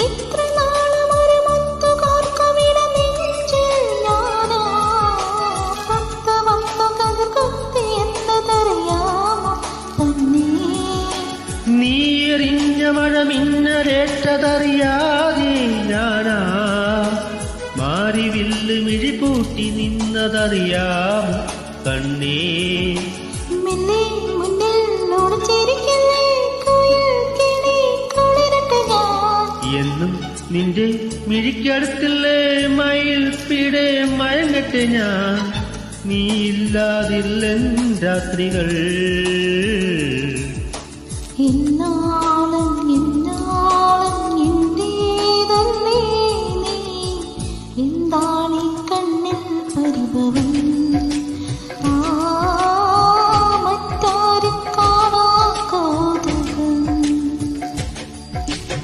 ഇത്ര നാളും ഒരു മുത്തു കോർക്കുമിട നെഞ്ചിൽ ഞാനാ പത്ത് കതിർ കുത്തി എന്നതറിയാമോ തന്നെ നീ എറിഞ്ഞ മഴ മിന്നലേറ്റതറിയാതെ ഞാനാ മാറിവില്ല് മിഴിപൂട്ടി നിന്നതറിയാമോ കണ്ണേ മെല്ലെ മുന്നിൽ ഓടിച്ചിരിക്കില്ലേ കുയിൽ കിളി കുളിരട്ട് ഞാൻ എന്നും നിന്റെ മിഴിക്കടുത്തില്ലേ മയിൽ പിടെ മയങ്ങട്ടെ ഞാൻ നീ ഇല്ലാതില്ല രാത്രികൾ ഇന്നാ